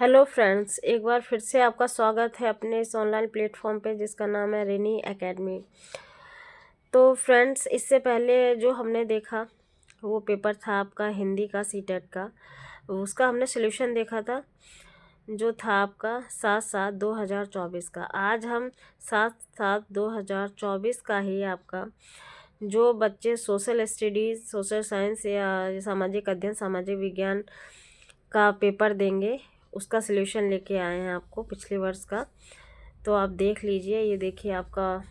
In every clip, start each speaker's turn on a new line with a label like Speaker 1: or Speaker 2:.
Speaker 1: Hello friends, एक बार फिर से आपका स्वागत है अपने इस ऑनलाइन प्लेटफॉर्म पे जिसका नाम है रेनी एकेडमी। तो फ्रेंड्स, इससे पहले जो हमने देखा वो पेपर था आपका हिंदी का सीटेट का। उसका हमने सॉल्यूशन देखा था जो था आपका 7/7/2024 का। आज हम 7/7/2024 का ही आपका जो बच्चे सोशल स्टडीज़, सोशल साइंस या सामाजिक अध्ययन, सामाजिक विज्ञान का पेपर देंगे उसका सलूशन लेके आए हैं आपको पिछले वर्ष का। तो आप देख लीजिए, ये देखिए आपका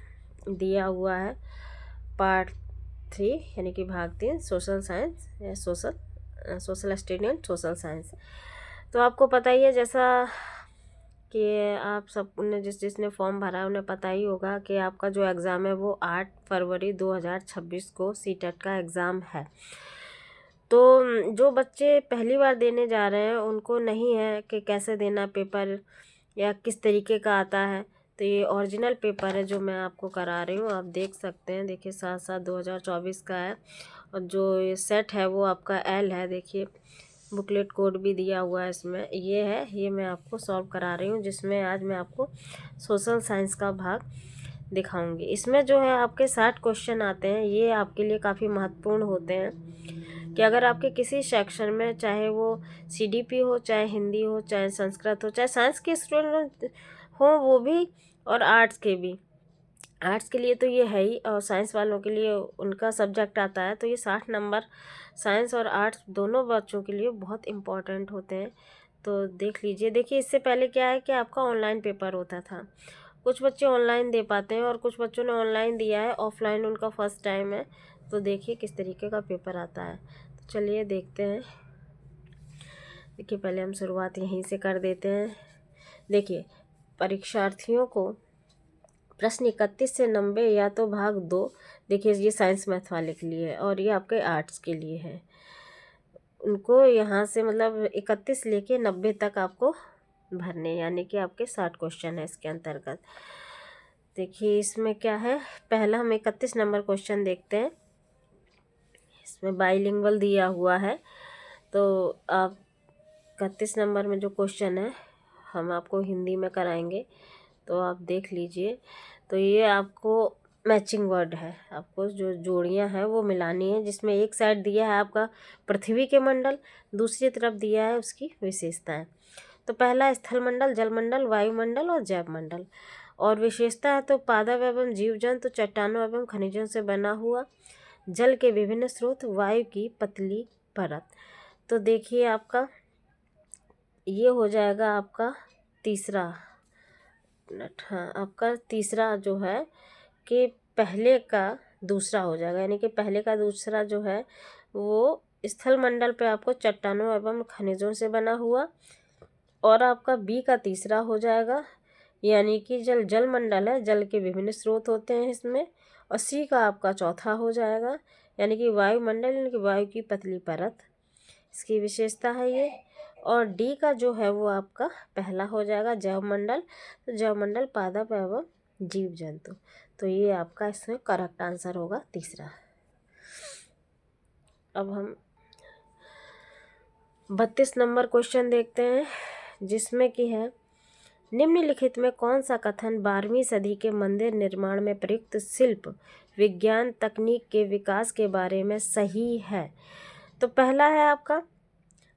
Speaker 1: दिया हुआ है पार्ट 3 यानी कि भाग 3 सोशल साइंस या social study and social science. तो आपको पता ही है जैसा कि आप सब ने जिसने फॉर्म भरा है उन्हें पता ही होगा कि आपका जो एग्ज़ाम है वो 8 फरवरी 2026 को सीटेट का एग्ज़ाम है। तो जो बच्चे पहली बार देने जा रहे हैं उनको नहीं है कि कैसे देना पेपर या किस तरीके का आता है। तो ये ओरिजिनल पेपर है जो मैं आपको करा रही हूँ, आप देख सकते हैं। देखिए 7/7/2024 का है और जो ये सेट है वो आपका एल है। देखिए बुकलेट कोड भी दिया हुआ है इसमें। ये है, ये मैं आपको सॉल्व करा रही हूँ जिसमें आज मैं आपको सोशल साइंस का भाग दिखाऊंगी। इसमें जो है आपके 60 क्वेश्चन आते हैं। ये आपके लिए काफ़ी महत्वपूर्ण होते हैं कि अगर आपके किसी सेक्शन में, चाहे वो सीडीपी हो, चाहे हिंदी हो, चाहे संस्कृत हो, चाहे साइंस के स्टूडेंट हो वो भी, और आर्ट्स के भी। आर्ट्स के लिए तो ये है ही, और साइंस वालों के लिए उनका सब्जेक्ट आता है। तो ये 60 नंबर साइंस और आर्ट्स दोनों बच्चों के लिए बहुत इम्पॉर्टेंट होते हैं। तो देख लीजिए। देखिए इससे पहले क्या है कि आपका ऑनलाइन पेपर होता था। कुछ बच्चे ऑनलाइन दे पाते हैं और कुछ बच्चों ने ऑनलाइन दिया है, ऑफलाइन उनका फर्स्ट टाइम है। तो देखिए किस तरीके का पेपर आता है। तो चलिए देखते हैं। देखिए पहले हम शुरुआत यहीं से कर देते हैं। देखिए परीक्षार्थियों को प्रश्न 31 से 90 या तो भाग 2, देखिए ये साइंस मैथ वाले के लिए है और ये आपके आर्ट्स के लिए है। उनको यहाँ से मतलब 31 लेके 90 तक आपको भरने, यानी कि आपके 60 क्वेश्चन है इसके अंतर्गत। देखिए इसमें क्या है, पहला हम 31 नंबर क्वेश्चन देखते हैं। इसमें बाइलिंगुअल दिया हुआ है। तो आप 31 नंबर में जो क्वेश्चन है हम आपको हिंदी में कराएंगे, तो आप देख लीजिए। तो ये आपको मैचिंग वर्ड है, आपको जो जोड़ियां हैं वो मिलानी है, जिसमें एक साइड दिया है आपका पृथ्वी के मंडल, दूसरी तरफ दिया है उसकी विशेषताएं। तो पहला स्थल मंडल, जल मंडल, वायुमंडल और जैव मंडल। और विशेषता है तो पादप एवं जीव जंतु चट्टानों एवं खनिजों से बना हुआ, जल के विभिन्न स्रोत, वायु की पतली परत। तो देखिए आपका ये हो जाएगा आपका तीसरा मिनट, हाँ आपका तीसरा जो है कि पहले का दूसरा हो जाएगा, यानी कि पहले का दूसरा जो है वो स्थल मंडल पे आपको चट्टानों एवं खनिजों से बना हुआ, और आपका बी का तीसरा हो जाएगा यानी कि जल मंडल है, जल के विभिन्न स्रोत होते हैं इसमें। और सी का आपका चौथा हो जाएगा यानी कि वायुमंडल, यानी कि वायु की पतली परत, इसकी विशेषता है ये। और डी का जो है वो आपका पहला हो जाएगा जैव मंडल, तो जैव मंडल पादप एवं जीव जंतु। तो ये आपका इसमें करेक्ट आंसर होगा तीसरा। अब हम 32 नंबर क्वेश्चन देखते हैं जिसमें कि है, निम्नलिखित में कौन सा कथन 12वीं सदी के मंदिर निर्माण में प्रयुक्त शिल्प विज्ञान तकनीक के विकास के बारे में सही है। तो पहला है आपका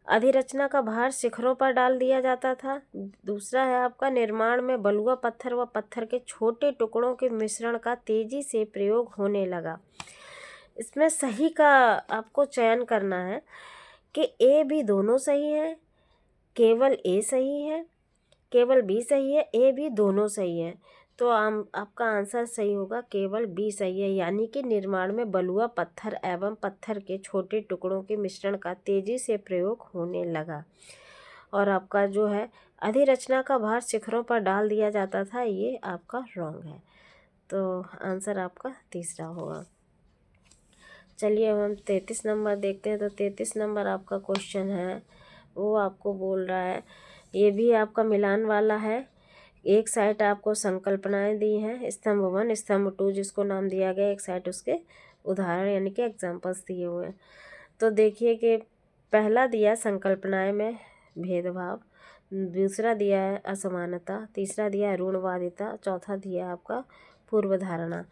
Speaker 1: अधिरचना का भार शिखरों पर डाल दिया जाता था। दूसरा है आपका निर्माण में बलुआ पत्थर व पत्थर के छोटे टुकड़ों के मिश्रण का तेजी से प्रयोग होने लगा। इसमें सही का आपको चयन करना है कि ए बी दोनों सही है, केवल ए सही है, केवल बी सही है, ए बी दोनों सही है। तो आपका आंसर सही होगा, केवल बी सही है, यानी कि निर्माण में बलुआ पत्थर एवं पत्थर के छोटे टुकड़ों के मिश्रण का तेजी से प्रयोग होने लगा। और आपका जो है अधिरचना का भार शिखरों पर डाल दिया जाता था, ये आपका रॉन्ग है। तो आंसर आपका तीसरा होगा। चलिए अब हम 33 नंबर देखते हैं। तो 33 नंबर आपका क्वेश्चन है वो आपको बोल रहा है, ये भी आपका मिलान वाला है। एक साइड आपको संकल्पनाएं दी हैं, स्तंभ 1 स्तंभ 2 जिसको नाम दिया गया, एक साइड उसके उदाहरण यानी कि एग्जाम्पल्स दिए हुए हैं। तो देखिए कि पहला दिया संकल्पनाएं में भेदभाव, दूसरा दिया है असमानता, तीसरा दिया है ऋणवादिता, चौथा दिया है आपका पूर्व धारणा।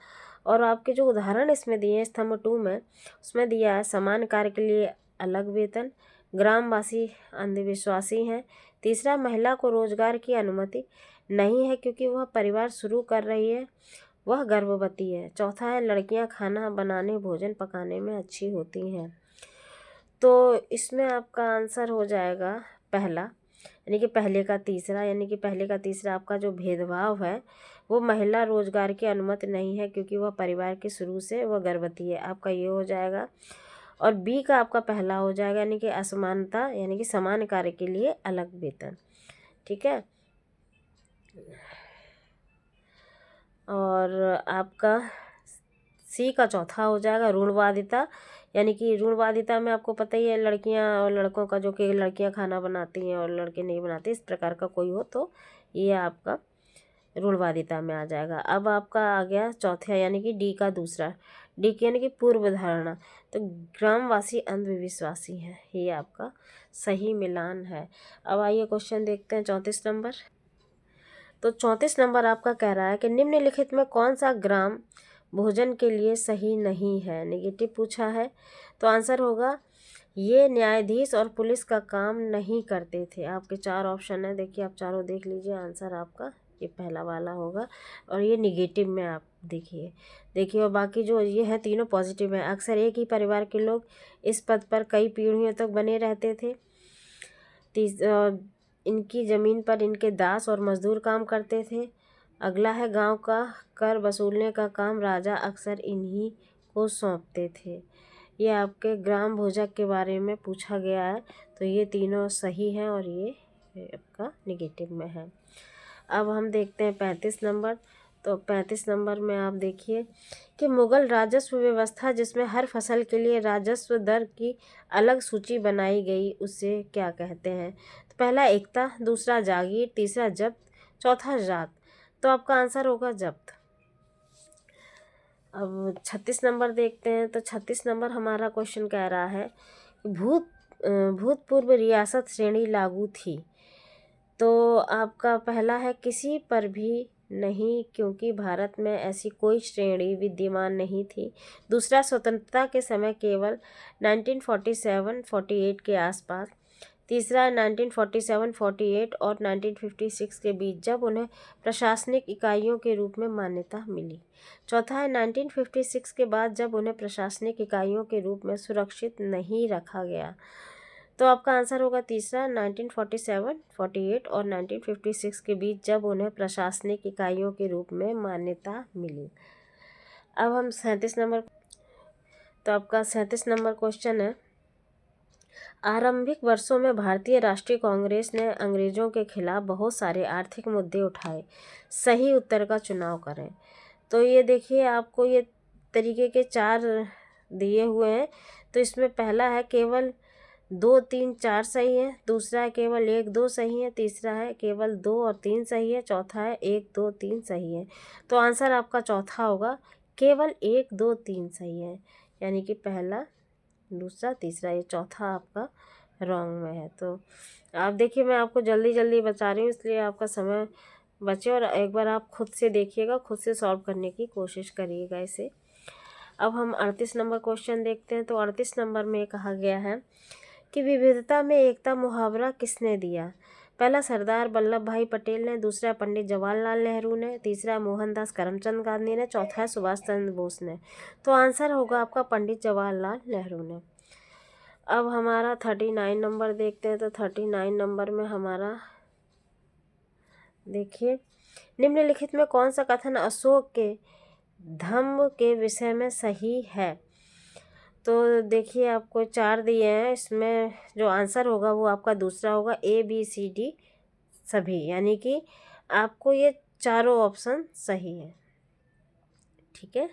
Speaker 1: और आपके जो उदाहरण इसमें दिए हैं स्तंभ 2 में, उसमें दिया है समान कार्य के लिए अलग वेतन, ग्रामवासी अंधविश्वासी हैं, तीसरा महिला को रोजगार की अनुमति नहीं है क्योंकि वह परिवार शुरू कर रही है, वह गर्भवती है, चौथा है लड़कियां खाना बनाने भोजन पकाने में अच्छी होती हैं। तो इसमें आपका आंसर हो जाएगा पहला, यानी कि पहले का तीसरा, यानी कि पहले का तीसरा आपका जो भेदभाव है वो महिला रोजगार की अनुमति नहीं है क्योंकि वह परिवार के शुरू से वह गर्भवती है, आपका ये हो जाएगा। और बी का आपका पहला हो जाएगा, यानी कि असमानता, यानी कि समान कार्य के लिए अलग वेतन। ठीक है। और आपका सी का चौथा हो जाएगा ऋणवादिता, यानी कि ऋणवादिता में आपको पता ही है लड़कियां और लड़कों का, जो कि लड़कियां खाना बनाती हैं और लड़के नहीं बनाते, इस प्रकार का कोई हो तो ये आपका ऋणवादिता में आ जाएगा। अब आपका आ गया चौथा, यानी कि डी का दूसरा, डी की यानी कि पूर्व धारणा, तो ग्रामवासी अंधविश्वासी हैं, ये आपका सही मिलान है। अब आइए क्वेश्चन देखते हैं 34 नंबर। तो 34 नंबर आपका कह रहा है कि निम्नलिखित में कौन सा ग्राम भोजन के लिए सही नहीं है, नेगेटिव पूछा है। तो आंसर होगा ये न्यायाधीश और पुलिस का काम नहीं करते थे। आपके 4 ऑप्शन है, देखिए आप चारों देख लीजिए, आंसर आपका ये पहला वाला होगा। और ये निगेटिव में आप देखिए और बाकी जो ये है तीनों पॉजिटिव है। अक्सर एक ही परिवार के लोग इस पद पर कई पीढ़ियों तक बने रहते थे। इनकी ज़मीन पर इनके दास और मजदूर काम करते थे। अगला है गांव का कर वसूलने का काम राजा अक्सर इन्हीं को सौंपते थे। ये आपके ग्राम भोजक के बारे में पूछा गया है, तो ये तीनों सही हैं और ये आपका निगेटिव में है। अब हम देखते हैं 35 नंबर। तो 35 नंबर में आप देखिए कि मुगल राजस्व व्यवस्था जिसमें हर फसल के लिए राजस्व दर की अलग सूची बनाई गई उसे क्या कहते हैं। तो पहला एकता, दूसरा जागीर, तीसरा जब्त, चौथा जात। तो आपका आंसर होगा जब्त। अब 36 नंबर देखते हैं। तो 36 नंबर हमारा क्वेश्चन कह रहा है भूतपूर्व रियासत श्रेणी लागू थी। तो आपका पहला है किसी पर भी नहीं क्योंकि भारत में ऐसी कोई श्रेणी विद्यमान नहीं थी। दूसरा स्वतंत्रता के समय केवल 1947-48 के आसपास। तीसरा 1947-48 और 1956 के बीच जब उन्हें प्रशासनिक इकाइयों के रूप में मान्यता मिली। चौथा है 1956 के बाद जब उन्हें प्रशासनिक इकाइयों के रूप में सुरक्षित नहीं रखा गया। तो आपका आंसर होगा तीसरा 1947-48 और 1956 के बीच जब उन्हें प्रशासनिक इकाइयों के रूप में मान्यता मिली। अब हम 37 नंबर। तो आपका 37 नंबर क्वेश्चन है आरंभिक वर्षों में भारतीय राष्ट्रीय कांग्रेस ने अंग्रेजों के खिलाफ बहुत सारे आर्थिक मुद्दे उठाए, सही उत्तर का चुनाव करें। तो ये देखिए आपको ये तरीके के 4 दिए हुए हैं। तो इसमें पहला है केवल 2, 3, 4 सही है, दूसरा है केवल 1, 2 सही है, तीसरा है केवल 2 और 3 सही है, चौथा है 1, 2, 3 सही है। तो आंसर आपका चौथा होगा, केवल 1, 2, 3 सही है, यानी कि पहला, दूसरा, तीसरा, ये चौथा आपका रॉन्ग में है। तो आप देखिए मैं आपको जल्दी जल्दी बता रही हूँ इसलिए आपका समय बचे, और एक बार आप खुद से देखिएगा, खुद से सॉल्व करने की कोशिश करिएगा इसे। अब हम 38 नंबर क्वेश्चन देखते हैं। तो 38 नंबर में कहा गया है कि विविधता में एकता मुहावरा किसने दिया। पहला सरदार वल्लभ भाई पटेल ने, दूसरा पंडित जवाहरलाल नेहरू ने, तीसरा मोहनदास करमचंद गांधी ने, चौथा सुभाष चंद्र बोस ने। तो आंसर होगा आपका पंडित जवाहरलाल नेहरू ने। अब हमारा 39 नंबर देखते हैं। तो 39 नंबर में हमारा देखिए निम्नलिखित में कौन सा कथन अशोक के धम्म के विषय में सही है। तो देखिए आपको 4 दिए हैं, इसमें जो आंसर होगा वो आपका दूसरा होगा, ABCD सभी, यानी कि आपको ये चारों ऑप्शन सही है। ठीक है।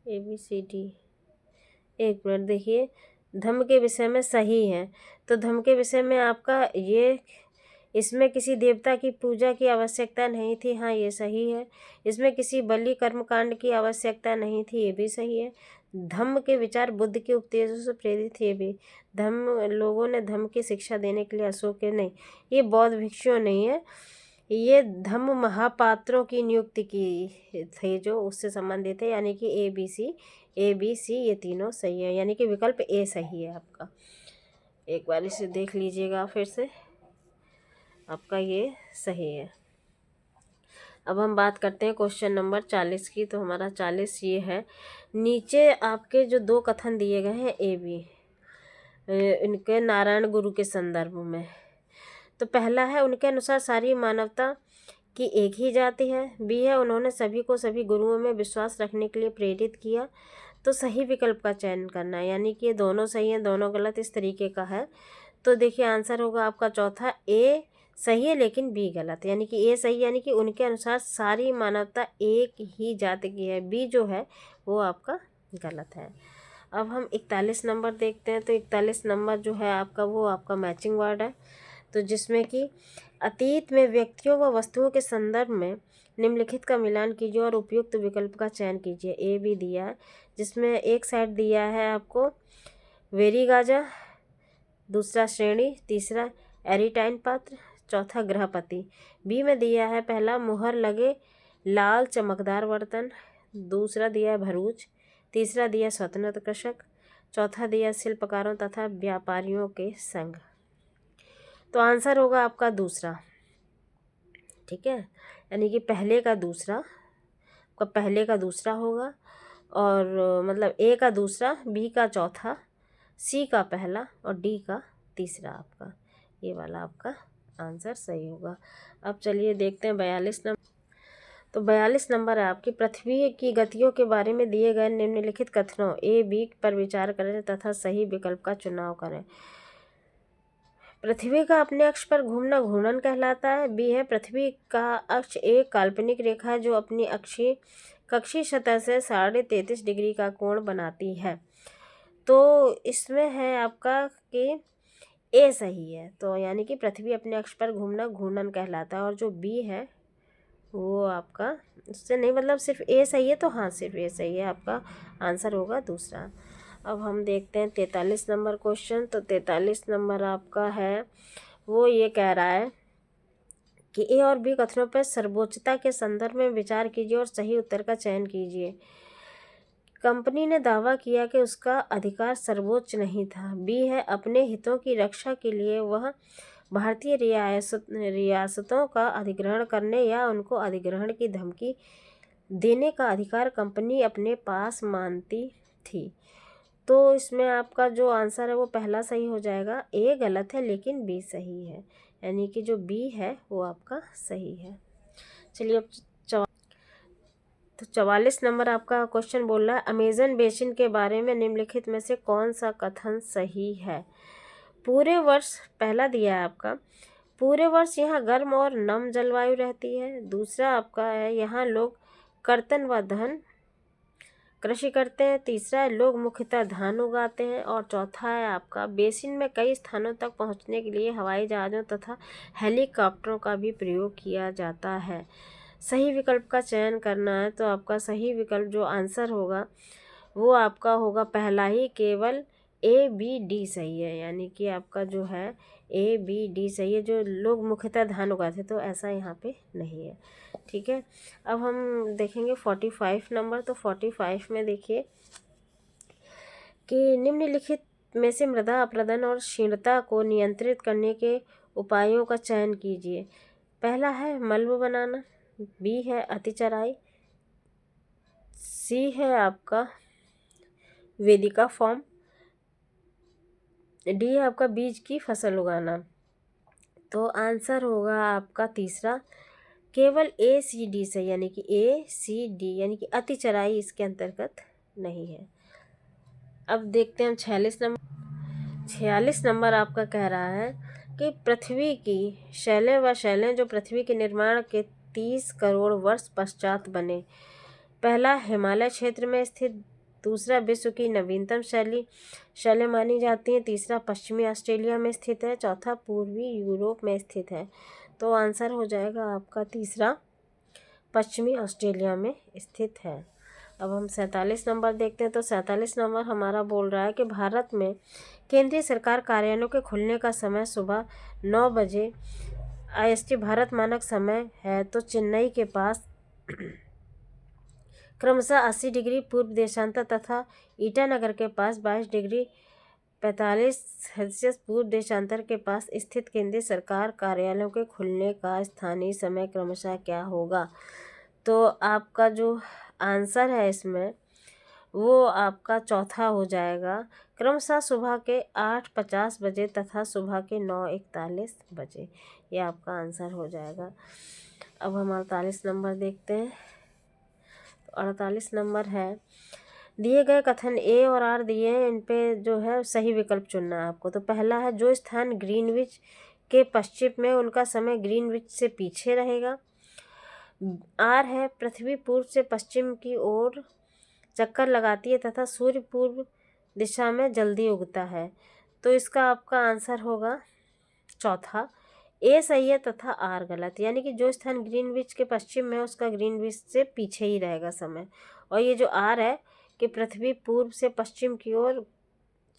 Speaker 1: ABCD, एक मिनट देखिए, धम्म के विषय में सही है। तो धम्म के विषय में आपका ये, इसमें किसी देवता की पूजा की आवश्यकता नहीं थी, हाँ ये सही है। इसमें किसी बलि कर्मकांड की आवश्यकता नहीं थी, ये भी सही है। धम्म के विचार बुद्ध के उपदेशों से प्रेरित। ये भी धम्म, लोगों ने धम्म की शिक्षा देने के लिए अशोक के, नहीं ये बौद्ध भिक्षुओं नहीं है, ये धम्म महापात्रों की नियुक्ति की थे जो उससे संबंधित है। यानी कि ए बी सी ये तीनों सही है, यानी कि विकल्प ए सही है आपका। एक बार इसे देख लीजिएगा फिर से, आपका ये सही है। अब हम बात करते हैं क्वेश्चन नंबर 40 की। तो हमारा 40 ये है, नीचे आपके जो दो कथन दिए गए हैं ए बी इनके नारायण गुरु के संदर्भ में। तो पहला है, उनके अनुसार सारी मानवता की एक ही जाति है। बी है, उन्होंने सभी को सभी गुरुओं में विश्वास रखने के लिए प्रेरित किया। तो सही विकल्प का चयन करना है, यानी कि ये दोनों सही हैं, दोनों गलत, इस तरीके का है। तो देखिए आंसर होगा आपका चौथा, ए सही है लेकिन बी गलत, यानी कि ए सही, यानी कि उनके अनुसार सारी मानवता एक ही जाति की है। बी जो है वो आपका गलत है। अब हम 41 नंबर देखते हैं। तो 41 नंबर जो है आपका, वो आपका मैचिंग वर्ड है। तो जिसमें कि अतीत में व्यक्तियों व वस्तुओं के संदर्भ में निम्नलिखित का मिलान कीजिए और उपयुक्त विकल्प का चयन कीजिए। ए बी दिया है, जिसमें एक साइड दिया है आपको वेरीगाजा, दूसरा श्रेणी, तीसरा एरिटाइन पात्र, चौथा गृहपति। बी में दिया है पहला मुहर लगे लाल चमकदार बर्तन, दूसरा दिया है भरूच, तीसरा दिया स्वतंत्र कृषक, चौथा दिया शिल्पकारों तथा व्यापारियों के संघ। तो आंसर होगा आपका दूसरा, ठीक है, यानी कि पहले का दूसरा, आपका पहले का दूसरा होगा, और मतलब ए का दूसरा, बी का चौथा, सी का पहला और डी का तीसरा। आपका ये वाला आपका आंसर सही होगा। अब चलिए देखते हैं 42 नंबर। तो 42 नंबर है आपकी, पृथ्वी की गतियों के बारे में दिए गए निम्नलिखित कथनों ए बी पर विचार करें तथा सही विकल्प का चुनाव करें। पृथ्वी का अपने अक्ष पर घूमना घूर्णन कहलाता है। बी है, पृथ्वी का अक्ष एक काल्पनिक रेखा है जो अपनी कक्षीय सतह से 33.5 डिग्री का कोण बनाती है। तो इसमें है आपका कि ए सही है, तो यानी कि पृथ्वी अपने अक्ष पर घूमना घूर्णन कहलाता है। और जो बी है वो आपका उससे नहीं, मतलब सिर्फ ए सही है, तो हाँ सिर्फ ए सही है, आपका आंसर होगा दूसरा। अब हम देखते हैं 43 नंबर क्वेश्चन। तो 43 नंबर आपका है, वो ये कह रहा है कि ए और बी कथनों पर सर्वोच्चता के संदर्भ में विचार कीजिए और सही उत्तर का चयन कीजिए। कंपनी ने दावा किया कि उसका अधिकार सर्वोच्च नहीं था। बी है, अपने हितों की रक्षा के लिए वह भारतीय रियासतों का अधिग्रहण करने या उनको अधिग्रहण की धमकी देने का अधिकार कंपनी अपने पास मानती थी। तो इसमें आपका जो आंसर है वो पहला सही हो जाएगा, ए गलत है लेकिन बी सही है, यानी कि जो बी है वो आपका सही है। चलिए अब तो 44 नंबर आपका क्वेश्चन बोल रहा है, अमेजन बेसिन के बारे में निम्नलिखित में से कौन सा कथन सही है। पूरे वर्ष, पहला दिया है आपका, पूरे वर्ष यहाँ गर्म और नम जलवायु रहती है। दूसरा आपका है, यहाँ लोग कर्तन व धन कृषि करते हैं। तीसरा है, लोग मुख्यतः धान उगाते हैं। और चौथा है आपका, बेसिन में कई स्थानों तक पहुँचने के लिए हवाई जहाज़ों तथा हेलीकॉप्टरों का भी प्रयोग किया जाता है। सही विकल्प का चयन करना है। तो आपका सही विकल्प जो आंसर होगा वो आपका होगा पहला ही, केवल ए बी डी सही है, यानी कि आपका जो है ए बी डी सही है, जो लोग मुख्यतः धान उगाते, तो ऐसा यहाँ पे नहीं है, ठीक है। अब हम देखेंगे 45 नंबर। तो 45 में देखिए कि निम्नलिखित में से मृदा अपरदन और क्षीणता को नियंत्रित करने के उपायों का चयन कीजिए। पहला है मलबा बनाना, बी है अतिचराई, सी है आपका वेदिका फॉर्म, डी है आपका बीज की फसल उगाना। तो आंसर होगा आपका तीसरा, केवल ए सी डी से, यानी कि ए सी डी, यानी कि अतिचराई इसके अंतर्गत नहीं है। अब देखते हैं हम 46 नंबर। 46 नंबर आपका कह रहा है कि पृथ्वी की शैलें जो पृथ्वी के निर्माण के 30 करोड़ वर्ष पश्चात बने। पहला हिमालय क्षेत्र में स्थित, दूसरा विश्व की नवीनतम शैलें मानी जाती हैं, तीसरा पश्चिमी ऑस्ट्रेलिया में स्थित है, चौथा पूर्वी यूरोप में स्थित है। तो आंसर हो जाएगा आपका तीसरा, पश्चिमी ऑस्ट्रेलिया में स्थित है। अब हम 47 नंबर देखते हैं। तो 47 नंबर हमारा बोल रहा है कि भारत में केंद्रीय सरकार कार्यालयों के खुलने का समय सुबह 9 बजे IST भारत मानक समय है। तो चेन्नई के पास क्रमशः 80 डिग्री पूर्व देशांतर तथा ईटानगर के पास 22 डिग्री 45 सेल्सियस पूर्व देशांतर के पास स्थित केंद्रीय सरकार कार्यालयों के खुलने का स्थानीय समय क्रमशः क्या होगा। तो आपका जो आंसर है इसमें वो आपका चौथा हो जाएगा, क्रमशः सुबह के 8:50 बजे तथा सुबह के 9:41 बजे। ये आपका आंसर हो जाएगा। अब हम 48 नंबर देखते हैं। तो 48 नंबर है, दिए गए कथन ए और आर दिए हैं, इन पे जो है सही विकल्प चुनना है आपको। तो पहला है जो स्थान ग्रीनविच के पश्चिम में उनका समय ग्रीनविच से पीछे रहेगा। आर है पृथ्वी पूर्व से पश्चिम की ओर चक्कर लगाती है तथा सूर्य पूर्व दिशा में जल्दी उगता है। तो इसका आपका आंसर होगा चौथा, ए सही है तथा आर गलत। यानी कि जो स्थान ग्रीनविच के पश्चिम में है उसका ग्रीनविच से पीछे ही रहेगा समय। और ये जो आर है कि पृथ्वी पूर्व से पश्चिम की ओर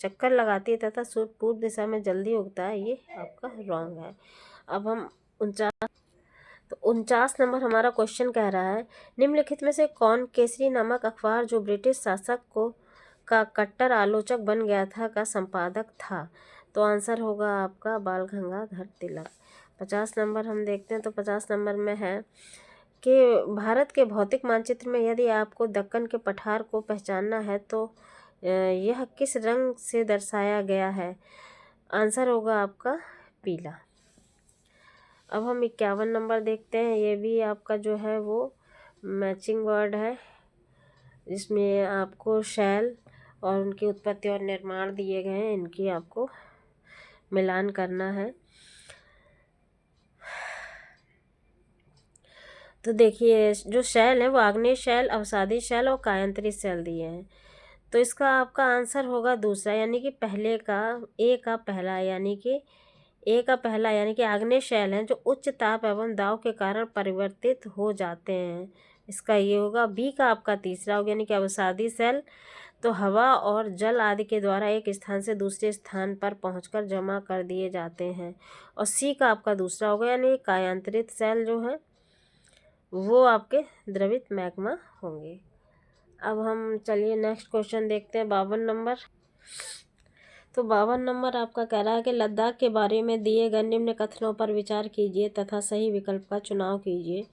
Speaker 1: चक्कर लगाती है तथा सूर्य पूर्व दिशा में जल्दी उगता है, ये आपका रॉन्ग है। अब हम 49 नंबर हमारा क्वेश्चन कह रहा है, निम्नलिखित में से कौन केसरी नामक अखबार जो ब्रिटिश शासक का कट्टर आलोचक बन गया था का संपादक था। तो आंसर होगा आपका बाल गंगाधर तिलक। 50 नंबर हम देखते हैं। तो 50 नंबर में है कि भारत के भौतिक मानचित्र में यदि आपको दक्कन के पठार को पहचानना है तो यह किस रंग से दर्शाया गया है। आंसर होगा आपका पीला। अब हम 51 नंबर देखते हैं। ये भी आपका जो है वो मैचिंग वर्ड है, जिसमें आपको शैल और उनकी उत्पत्ति और निर्माण दिए गए हैं, इनकी आपको मिलान करना है। तो देखिए जो शैल है वो आग्नेय शैल, अवसादी शैल और कायांतरित शैल दिए हैं। तो इसका आपका आंसर होगा दूसरा, यानी कि पहले का ए का पहला, यानी कि आग्नेय शैल हैं जो उच्च ताप एवं दाब के कारण परिवर्तित हो जाते हैं। इसका ये होगा। बी का आपका तीसरा होगा, यानी कि अवसादी शैल तो हवा और जल आदि के द्वारा एक स्थान से दूसरे स्थान पर पहुंचकर जमा कर दिए जाते हैं। और सी का आपका दूसरा होगा, यानी कायांतरित शैल जो है वो आपके द्रवित मैग्मा होंगे। अब हम चलिए नेक्स्ट क्वेश्चन देखते हैं, 52 नंबर। तो 52 नंबर आपका कह रहा है कि लद्दाख के बारे में दिए गए निम्न कथनों पर विचार कीजिए तथा सही विकल्प का चुनाव कीजिए।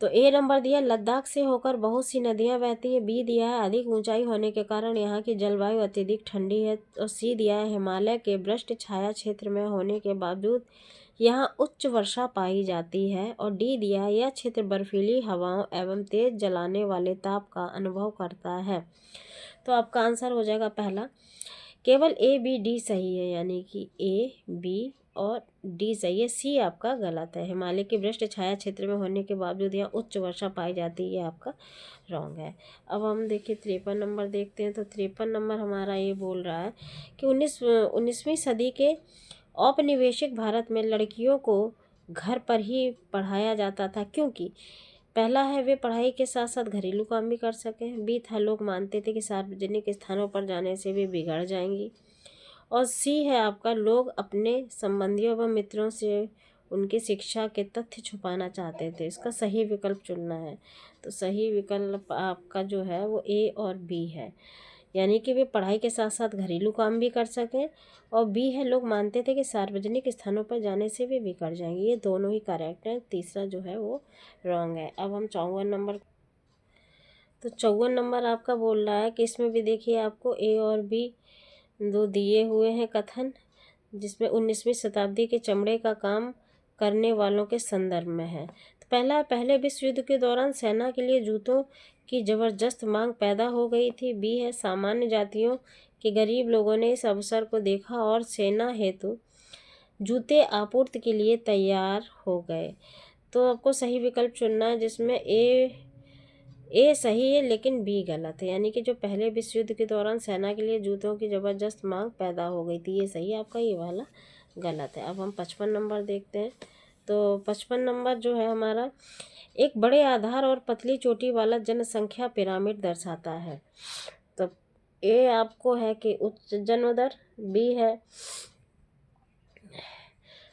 Speaker 1: तो ए नंबर दिया, लद्दाख से होकर बहुत सी नदियां बहती हैं। बी दिया है अधिक ऊंचाई होने के कारण यहाँ की जलवायु अत्यधिक ठंडी है। और सी दिया है हिमालय के वृष्ट छाया क्षेत्र में होने के बावजूद यहाँ उच्च वर्षा पाई जाती है। और डी दिया है यह क्षेत्र बर्फीली हवाओं एवं तेज जलाने वाले ताप का अनुभव करता है। तो आपका आंसर हो जाएगा पहला, केवल ए बी डी सही है, यानी कि ए बी और डी सही है, सी आपका गलत है। हिमालय के वृष्ट छाया क्षेत्र में होने के बावजूद यहाँ उच्च वर्षा पाई जाती है, ये आपका रॉन्ग है। अब हम देखिए 53 नंबर देखते हैं। तो 53 नंबर हमारा ये बोल रहा है कि 19वीं सदी के औपनिवेशिक भारत में लड़कियों को घर पर ही पढ़ाया जाता था, क्योंकि पहला है वे पढ़ाई के साथ साथ घरेलू काम भी कर सकें। बी था लोग मानते थे कि सार्वजनिक स्थानों पर जाने से वे बिगड़ जाएंगी। और सी है आपका लोग अपने संबंधियों व मित्रों से उनकी शिक्षा के तथ्य छुपाना चाहते थे। इसका सही विकल्प चुनना है। तो सही विकल्प आपका जो है वो ए और बी है, यानी कि वे पढ़ाई के साथ साथ घरेलू काम भी कर सकें। और बी है लोग मानते थे कि सार्वजनिक स्थानों पर जाने से वे बिगड़ जाएंगे। ये दोनों ही करेक्ट हैं, तीसरा जो है वो रॉन्ग है। अब हम 54 नंबर। तो 54 नंबर आपका बोल रहा है कि इसमें भी देखिए आपको ए और बी दो दिए हुए हैं कथन, जिसमें 19वीं शताब्दी के चमड़े का काम करने वालों के संदर्भ में है। तो पहला, पहले विश्व युद्ध के दौरान सेना के लिए जूतों की जबरदस्त मांग पैदा हो गई थी। बी है सामान्य जातियों के गरीब लोगों ने इस अवसर को देखा और सेना हेतु जूते आपूर्ति के लिए तैयार हो गए। तो आपको सही विकल्प चुनना है, जिसमें ए सही है लेकिन बी गलत है, यानी कि जो पहले विश्व युद्ध के दौरान सेना के लिए जूतों की ज़बरदस्त मांग पैदा हो गई थी, ये सही है आपका, ये वाला गलत है। अब हम 55 नंबर देखते हैं। तो 55 नंबर जो है हमारा, एक बड़े आधार और पतली चोटी वाला जनसंख्या पिरामिड दर्शाता है। तो ए आपको है कि उच्च जन्म दर, बी है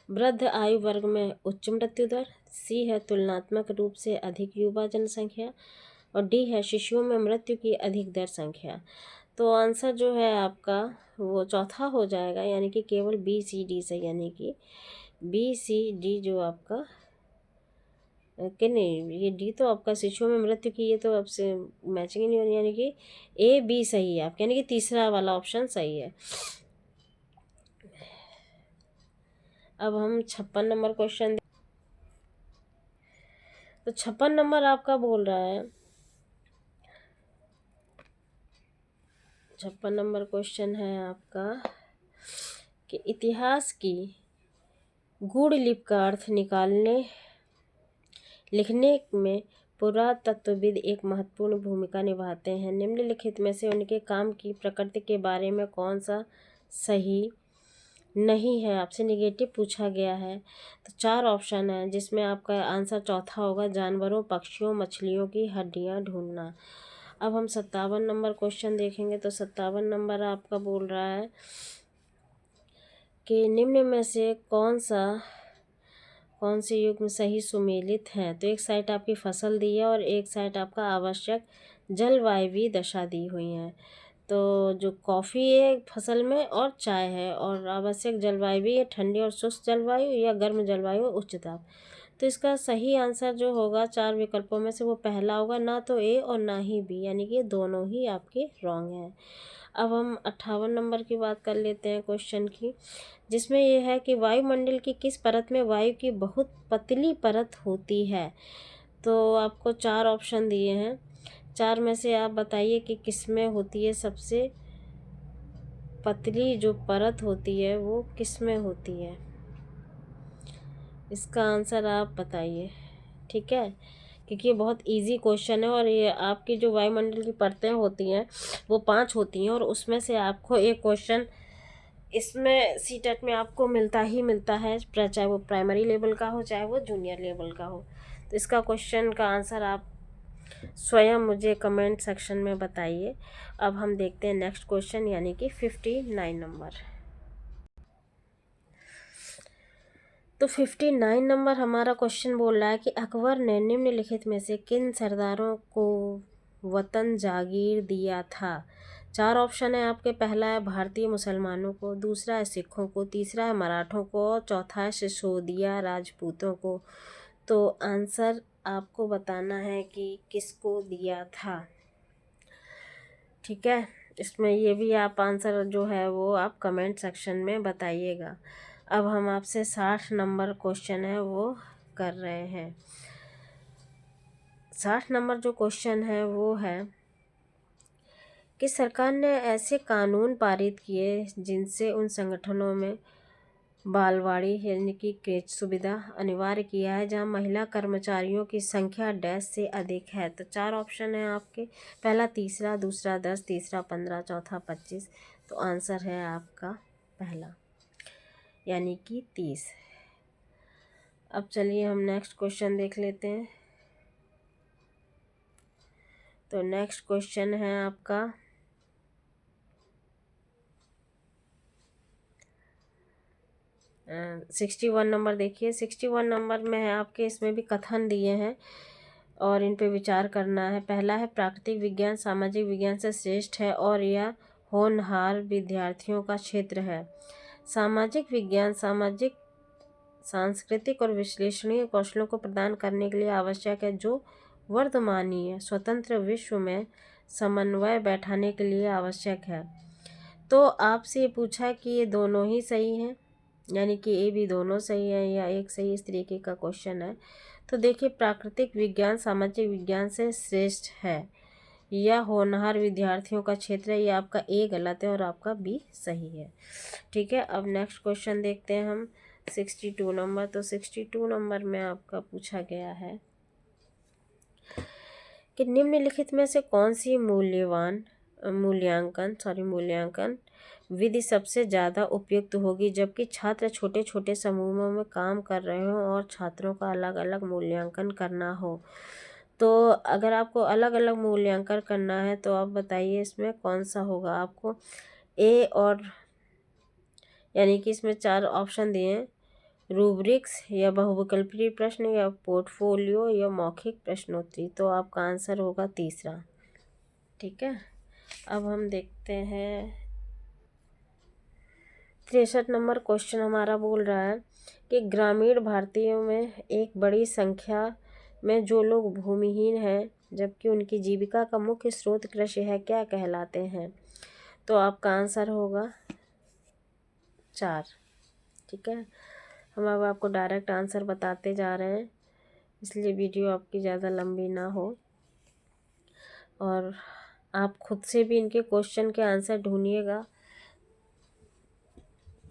Speaker 1: वृद्ध आयु वर्ग में उच्च मृत्यु दर, सी है तुलनात्मक रूप से अधिक युवा जनसंख्या, और डी है शिशुओं में मृत्यु की अधिक दर संख्या। तो आंसर जो है आपका वो चौथा हो जाएगा, यानी कि केवल बी सी डी से, यानी कि बी सी डी जो आपका कि नहीं, ये डी तो आपका शिशुओं में मृत्यु की, ये तो आपसे मैचिंग ही नहीं हो रही, यानी कि ए बी सही है आपका, यानी कि तीसरा वाला ऑप्शन सही है। अब हम 56 नंबर क्वेश्चन, तो 56 नंबर आपका बोल रहा है, 56 नंबर क्वेश्चन है आपका कि इतिहास की गूढ़ लिपि का अर्थ लिखने में पुरातत्वविद एक महत्वपूर्ण भूमिका निभाते हैं। निम्नलिखित में से उनके काम की प्रकृति के बारे में कौन सा सही नहीं है, आपसे निगेटिव पूछा गया है। तो 4 ऑप्शन है, जिसमें आपका आंसर चौथा होगा, जानवरों, पक्षियों, मछलियों की हड्डियां ढूंढना। अब हम 57 नंबर क्वेश्चन देखेंगे। तो 57 नंबर आपका बोल रहा है कि निम्न में से कौन से युग में सही सुमेलित हैं। तो एक साइड आपकी फसल दी है और एक साइड आपका आवश्यक जलवायु दशा दी हुई है। तो जो कॉफ़ी है फसल में और चाय है, और आवश्यक जलवायु भी है ठंडी और शुष्क जलवायु या गर्म जलवायु उच्च ताप। तो इसका सही आंसर जो होगा 4 विकल्पों में से वो पहला होगा, ना तो ए और ना ही बी, यानी कि दोनों ही आपके रॉन्ग हैं। अब हम 58 नंबर की बात कर लेते हैं क्वेश्चन की, जिसमें यह है कि वायुमंडल की किस परत में वायु की बहुत पतली परत होती है। तो आपको 4 ऑप्शन दिए हैं, 4 में से आप बताइए कि किस में होती है सबसे पतली जो परत होती है वो किस में होती है। इसका आंसर आप बताइए, ठीक है, क्योंकि ये बहुत इजी क्वेश्चन है, और ये आपकी जो वायुमंडल की परतें होती हैं वो 5 होती हैं, और उसमें से आपको एक क्वेश्चन इसमें सीटेट में आपको मिलता है, चाहे वो प्राइमरी लेवल का हो चाहे वो जूनियर लेवल का हो। तो इसका क्वेश्चन का आंसर आप स्वयं मुझे कमेंट सेक्शन में बताइए। अब हम देखते हैं नेक्स्ट क्वेश्चन, यानी कि 59 नंबर। तो 59 नंबर हमारा क्वेश्चन बोल रहा है कि अकबर ने निम्नलिखित में से किन सरदारों को वतन जागीर दिया था। 4 ऑप्शन है आपके, पहला है भारतीय मुसलमानों को, दूसरा है सिखों को, तीसरा है मराठों को, और चौथा है सिसोदिया राजपूतों को। तो आंसर आपको बताना है कि किसको दिया था, ठीक है। इसमें ये भी आप आंसर जो है वो आप कमेंट सेक्शन में बताइएगा। अब हम आपसे 60 नंबर क्वेश्चन है वो कर रहे हैं। 60 नंबर जो क्वेश्चन है वो है कि सरकार ने ऐसे कानून पारित किए जिनसे उन संगठनों में बालवाड़ी यानी कि क्रेच सुविधा अनिवार्य किया है जहां महिला कर्मचारियों की संख्या डैश से अधिक है। तो 4 ऑप्शन है आपके, पहला 30, दूसरा 10, तीसरा 15, चौथा 25। तो आंसर है आपका पहला, यानी कि 30। अब चलिए हम नेक्स्ट क्वेश्चन देख लेते हैं। तो नेक्स्ट क्वेश्चन है आपका 61 नंबर। देखिए 61 नंबर में है आपके, इसमें भी कथन दिए हैं और इन पे विचार करना है। पहला है प्राकृतिक विज्ञान सामाजिक विज्ञान से श्रेष्ठ है और यह होनहार विद्यार्थियों का क्षेत्र है। सामाजिक विज्ञान सामाजिक सांस्कृतिक और विश्लेषणीय कौशलों को प्रदान करने के लिए आवश्यक है, जो वर्तमानीय स्वतंत्र विश्व में समन्वय बैठाने के लिए आवश्यक है। तो आपसे ये पूछा कि ये दोनों ही सही हैं, यानी कि ए भी दोनों सही है या एक सही, इस तरीके का क्वेश्चन है। तो देखिए प्राकृतिक विज्ञान सामाजिक विज्ञान से श्रेष्ठ है या होनहार विद्यार्थियों का क्षेत्र है, ये आपका ए गलत है और आपका बी सही है, ठीक है। अब नेक्स्ट क्वेश्चन देखते हैं हम 62 नंबर। तो 62 नंबर में आपका पूछा गया है कि निम्नलिखित में से कौन सी मूल्यवान मूल्यांकन विधि सबसे ज़्यादा उपयुक्त होगी, जबकि छात्र छोटे छोटे समूहों में काम कर रहे हों और छात्रों का अलग अलग मूल्यांकन करना हो। तो अगर आपको अलग अलग मूल्यांकन करना है तो आप बताइए इसमें कौन सा होगा आपको। ए और यानी कि इसमें 4 ऑप्शन दिए हैं, रूब्रिक्स या बहुविकल्पीय प्रश्न या पोर्टफोलियो या मौखिक प्रश्नोत्तरी। तो आपका आंसर होगा तीसरा। ठीक है, अब हम देखते हैं 63 नंबर क्वेश्चन हमारा बोल रहा है कि ग्रामीण भारतीयों में एक बड़ी संख्या में जो लोग भूमिहीन हैं जबकि उनकी जीविका का मुख्य स्रोत कृषि है, क्या कहलाते हैं। तो आपका आंसर होगा 4। ठीक है, हम अब आपको डायरेक्ट आंसर बताते जा रहे हैं, इसलिए वीडियो आपकी ज़्यादा लंबी ना हो और आप खुद से भी इनके क्वेश्चन के आंसर ढूंढिएगा।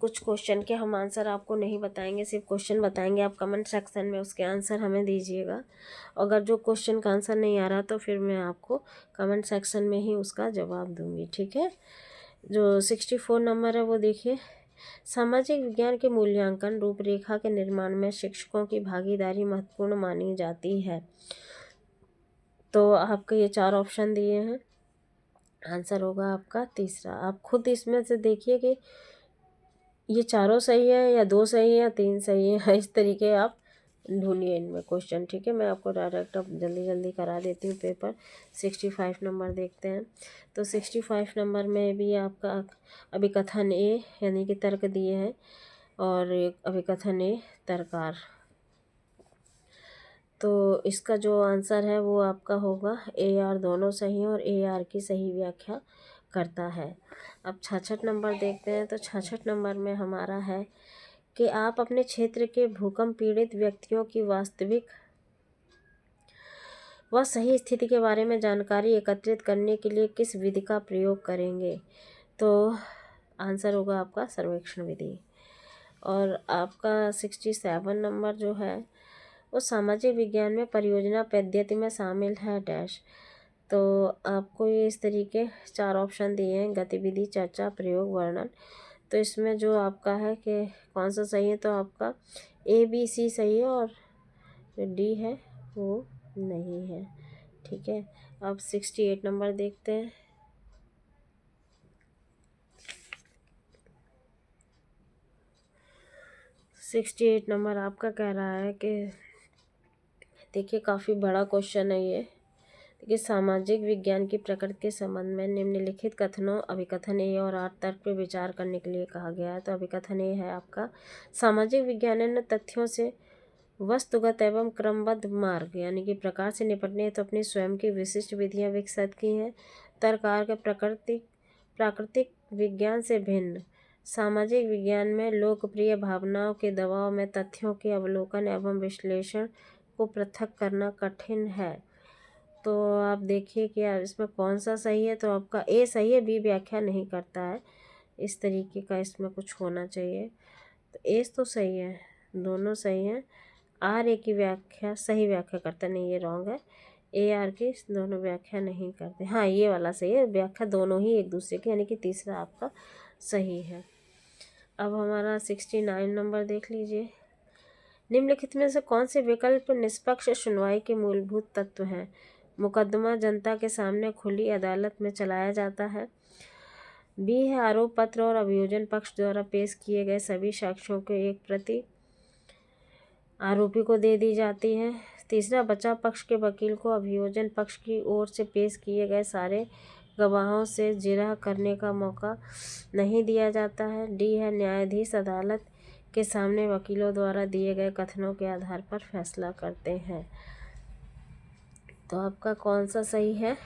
Speaker 1: कुछ क्वेश्चन के हम आंसर आपको नहीं बताएंगे, सिर्फ क्वेश्चन बताएंगे, आप कमेंट सेक्शन में उसके आंसर हमें दीजिएगा। अगर जो क्वेश्चन का आंसर नहीं आ रहा तो फिर मैं आपको कमेंट सेक्शन में ही उसका जवाब दूंगी। ठीक है, जो 64 नंबर है वो देखिए, सामाजिक विज्ञान के मूल्यांकन रूपरेखा के निर्माण में शिक्षकों की भागीदारी महत्वपूर्ण मानी जाती है। तो आपके ये 4 ऑप्शन दिए हैं, आंसर होगा आपका तीसरा। आप खुद इसमें से देखिए कि ये चारों सही है या 2 सही है या 3 सही है, इस तरीके आप ढूंढिए इनमें क्वेश्चन। ठीक है, मैं आपको डायरेक्ट अब जल्दी जल्दी करा देती हूँ पेपर। 65 नंबर देखते हैं। तो 65 नंबर में भी आपका अभिकथन ए यानी कि तर्क दिए हैं और अभिकथन ए तर्कार। तो इसका जो आंसर है वो आपका होगा ए आर, दोनों सही हैं और ए आर की सही व्याख्या करता है। अब 66 नंबर देखते हैं। तो 66 नंबर में हमारा है कि आप अपने क्षेत्र के भूकंप पीड़ित व्यक्तियों की वास्तविक व सही स्थिति के बारे में जानकारी एकत्रित करने के लिए किस विधि का प्रयोग करेंगे। तो आंसर होगा आपका सर्वेक्षण विधि। और आपका 67 नंबर जो है वो सामाजिक विज्ञान में परियोजना पद्धति में शामिल है डैश। तो आपको ये इस तरीके 4 ऑप्शन दिए हैं, गतिविधि, चर्चा, प्रयोग, वर्णन। तो इसमें जो आपका है कि कौन सा सही है, तो आपका ए बी सी सही है और जो डी है वो नहीं है। ठीक है, अब 68 नंबर देखते हैं। सिक्सटी 68 नंबर आपका कह रहा है कि देखिए काफ़ी बड़ा क्वेश्चन है ये कि सामाजिक विज्ञान की प्रकृति के संबंध में निम्नलिखित कथनों अभिकथन ए और आर तर्क पर विचार करने के लिए कहा गया है। तो अभिकथन ए है आपका, सामाजिक विज्ञान ने तथ्यों से वस्तुगत एवं क्रमबद्ध मार्ग यानी कि प्रकार से निपटने तो अपनी स्वयं की विशिष्ट विधियां विकसित की हैं। तर्कार के प्राकृतिक विज्ञान से भिन्न सामाजिक विज्ञान में लोकप्रिय भावनाओं के दबाव में तथ्यों के अवलोकन एवं विश्लेषण को पृथक करना कठिन है। तो आप देखिए कि इसमें कौन सा सही है। तो आपका ए सही है, बी व्याख्या नहीं करता है, इस तरीके का इसमें कुछ होना चाहिए। तो ए तो सही है, दोनों सही हैं। आर ए की व्याख्या सही व्याख्या करता नहीं, ये रॉन्ग है। ए आर की दोनों व्याख्या नहीं करते। हाँ, ये वाला सही है, व्याख्या दोनों ही एक दूसरे की, यानी कि तीसरा आपका सही है। अब हमारा 69 नंबर देख लीजिए, निम्नलिखित में से कौन से विकल्प निष्पक्ष सुनवाई के मूलभूत तत्व हैं। मुकदमा जनता के सामने खुली अदालत में चलाया जाता है। बी है आरोप पत्र और अभियोजन पक्ष द्वारा पेश किए गए सभी साक्ष्यों की एक प्रति आरोपी को दे दी जाती है। तीसरा, बचाव पक्ष के वकील को अभियोजन पक्ष की ओर से पेश किए गए सारे गवाहों से जिरह करने का मौका नहीं दिया जाता है। डी है न्यायाधीश अदालत के सामने वकीलों द्वारा दिए गए कथनों के आधार पर फैसला करते हैं। तो आपका कौन सा सही है।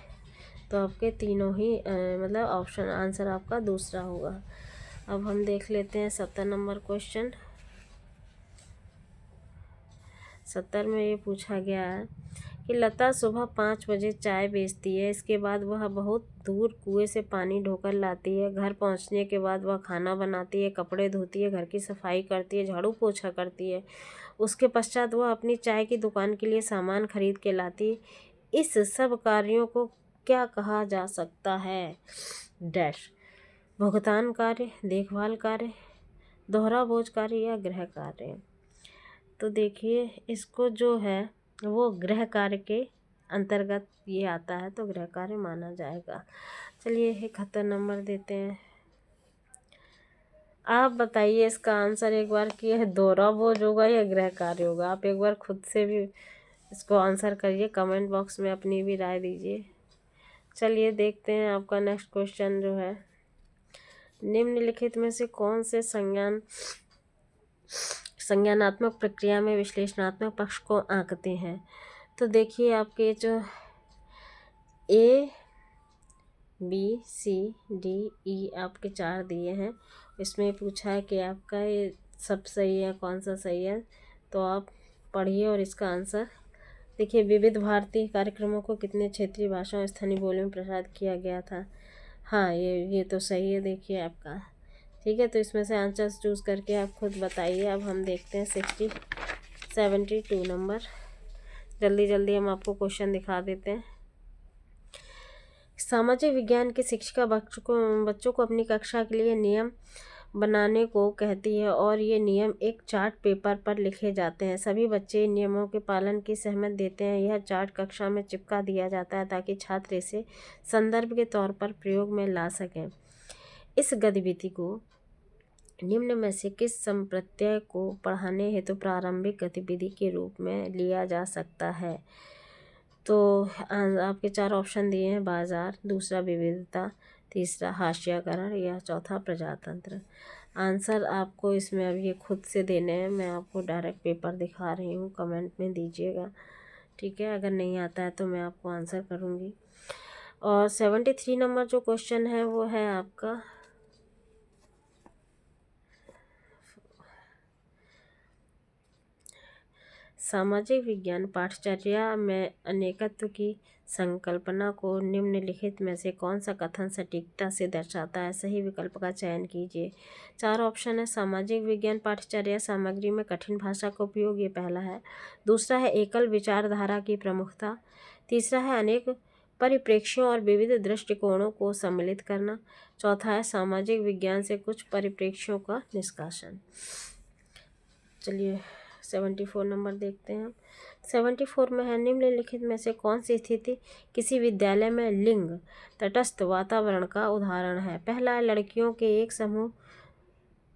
Speaker 1: तो आपके तीनों ही मतलब ऑप्शन आंसर आपका दूसरा होगा। अब हम देख लेते हैं 70 नंबर क्वेश्चन। 70 में ये पूछा गया है कि लता सुबह 5 बजे चाय बेचती है, इसके बाद वह बहुत दूर कुएं से पानी ढोकर लाती है। घर पहुंचने के बाद वह खाना बनाती है, कपड़े धोती है, घर की सफाई करती है, झाड़ू पोछा करती है। उसके पश्चात वह अपनी चाय की दुकान के लिए सामान खरीद के लाती है। इस सब कार्यों को क्या कहा जा सकता है? डैश। भुगतान कार्य, देखभाल कार्य, दोहरा बोझ कार्य या गृह कार्य। तो देखिए इसको जो है वो गृह कार्य के अंतर्गत ये आता है, तो गृह कार्य माना जाएगा। चलिए 71 नंबर देते हैं। आप बताइए इसका आंसर एक बार कि यह दोहरा बोझ होगा या गृह कार्य होगा। आप एक बार खुद से भी इसको आंसर करिए, कमेंट बॉक्स में अपनी भी राय दीजिए। चलिए देखते हैं आपका नेक्स्ट क्वेश्चन जो है, निम्नलिखित में से कौन से संज्ञानात्मक प्रक्रिया में विश्लेषणात्मक पक्ष को आंकते हैं? तो देखिए आपके जो A B C D E आपके 4 दिए हैं, इसमें पूछा है कि आपका ये सब सही है, कौन सा सही है। तो आप पढ़िए और इसका आंसर देखिए। विविध भारती कार्यक्रमों को कितने क्षेत्रीय भाषाओं स्थानीय बोलियों में प्रसारित किया गया था? हाँ, ये तो सही है देखिए आपका। ठीक है, तो इसमें से आंसर चूज़ करके आप खुद बताइए। अब हम देखते हैं 72 नंबर। जल्दी जल्दी हम आपको क्वेश्चन दिखा देते हैं। सामाजिक विज्ञान की शिक्षिका बच्चों को अपनी कक्षा के लिए नियम बनाने को कहती है और ये नियम एक चार्ट पेपर पर लिखे जाते हैं। सभी बच्चे इन नियमों के पालन की सहमति देते हैं। यह चार्ट कक्षा में चिपका दिया जाता है ताकि छात्र इसे संदर्भ के तौर पर प्रयोग में ला सकें। इस गतिविधि को निम्न में से किस संप्रत्यय को पढ़ाने हेतु प्रारंभिक गतिविधि के रूप में लिया जा सकता है? तो आपके 4 ऑप्शन दिए हैं, बाजार, दूसरा विविधता, तीसरा हाशियाकरण या चौथा प्रजातंत्र। आंसर आपको इसमें अब ये खुद से देने हैं, मैं आपको डायरेक्ट पेपर दिखा रही हूँ, कमेंट में दीजिएगा। ठीक है, अगर नहीं आता है तो मैं आपको आंसर करूँगी। और 73 नंबर जो क्वेश्चन है वो है आपका सामाजिक विज्ञान पाठचर्या में अनेकत्व की संकल्पना को निम्नलिखित में से कौन सा कथन सटीकता से दर्शाता है? सही विकल्प का चयन कीजिए। 4 ऑप्शन है। सामाजिक विज्ञान पाठचर्या सामग्री में कठिन भाषा का उपयोग, ये पहला है। दूसरा है एकल विचारधारा की प्रमुखता। तीसरा है अनेक परिप्रेक्ष्यों और विविध दृष्टिकोणों को सम्मिलित करना। चौथा है सामाजिक विज्ञान से कुछ परिप्रेक्ष्यों का निष्कासन। चलिए 74 नंबर देखते हैं। 74 में है, निम्नलिखित में से कौन सी स्थिति किसी विद्यालय में लिंग तटस्थ वातावरण का उदाहरण है? पहला है लड़कियों के एक समूह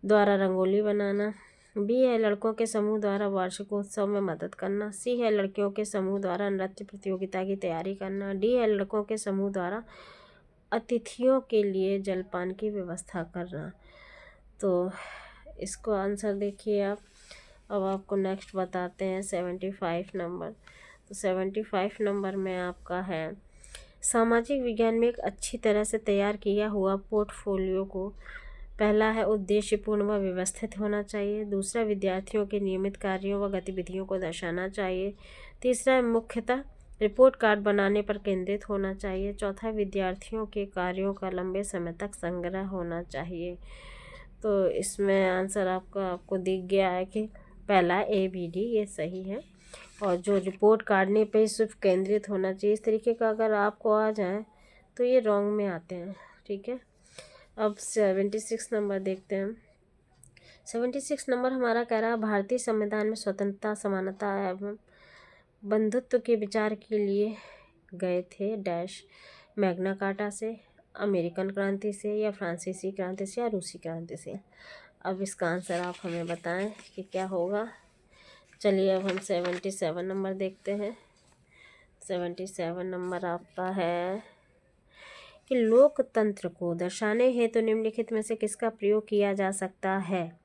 Speaker 1: द्वारा रंगोली बनाना। बी है लड़कों के समूह द्वारा वार्षिकोत्सव में मदद करना। सी है लड़कियों के समूह द्वारा नृत्य प्रतियोगिता की तैयारी करना। डी है लड़कों के समूह द्वारा अतिथियों के लिए जलपान की व्यवस्था करना। तो इसको आंसर देखिए आप। अब आपको नेक्स्ट बताते हैं 75 नंबर। तो 75 नंबर में आपका है, सामाजिक विज्ञान में एक अच्छी तरह से तैयार किया हुआ पोर्टफोलियो को पहला है उद्देश्यपूर्ण व व्यवस्थित होना चाहिए। दूसरा विद्यार्थियों के नियमित कार्यों व गतिविधियों को दर्शाना चाहिए। तीसरा है मुख्यतः रिपोर्ट कार्ड बनाने पर केंद्रित होना चाहिए। चौथा विद्यार्थियों के कार्यों का लंबे समय तक संग्रह होना चाहिए। तो इसमें आंसर आपको दिख गया है कि पहला ABD ये सही है। और जो रिपोर्ट काटने पे सिर्फ केंद्रित होना चाहिए, इस तरीके का अगर आपको आ जाए तो ये रॉन्ग में आते हैं। ठीक है, अब 76 नंबर देखते हैं। 76 नंबर हमारा कह रहा है भारतीय संविधान में स्वतंत्रता, समानता एवं बंधुत्व के विचार के लिए गए थे डैश। मैग्ना कार्टा से, अमेरिकन क्रांति से या फ्रांसीसी क्रांति से या रूसी क्रांति से। अब इसका आंसर आप हमें बताएं कि क्या होगा। चलिए अब हम 77 नंबर देखते हैं। 77 नंबर आपका है कि लोकतंत्र को दर्शाने हेतु तो निम्नलिखित में से किसका प्रयोग किया जा सकता है?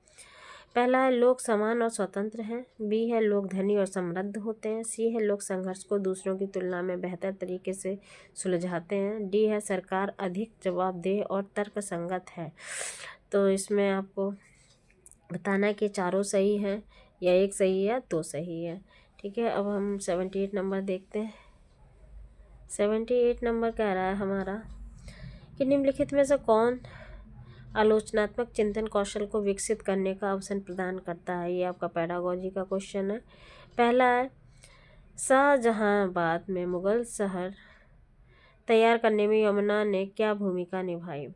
Speaker 1: पहला है लोग समान और स्वतंत्र हैं। बी है लोग धनी और समृद्ध होते हैं। सी है लोग संघर्ष को दूसरों की तुलना में बेहतर तरीके से सुलझाते हैं। डी है सरकार अधिक जवाबदेह और तर्कसंगत है। तो इसमें आपको बताना है कि चारों सही हैं या एक सही है, 2 सही है। ठीक है, अब हम 78 नंबर देखते हैं। 78 नंबर कह रहा है हमारा कि निम्नलिखित में से कौन आलोचनात्मक चिंतन कौशल को विकसित करने का अवसर प्रदान करता है? ये आपका पेडागोजी का क्वेश्चन है। पहला है शाहजहांबाद में मुगल शहर तैयार करने में यमुना ने क्या भूमिका निभाई।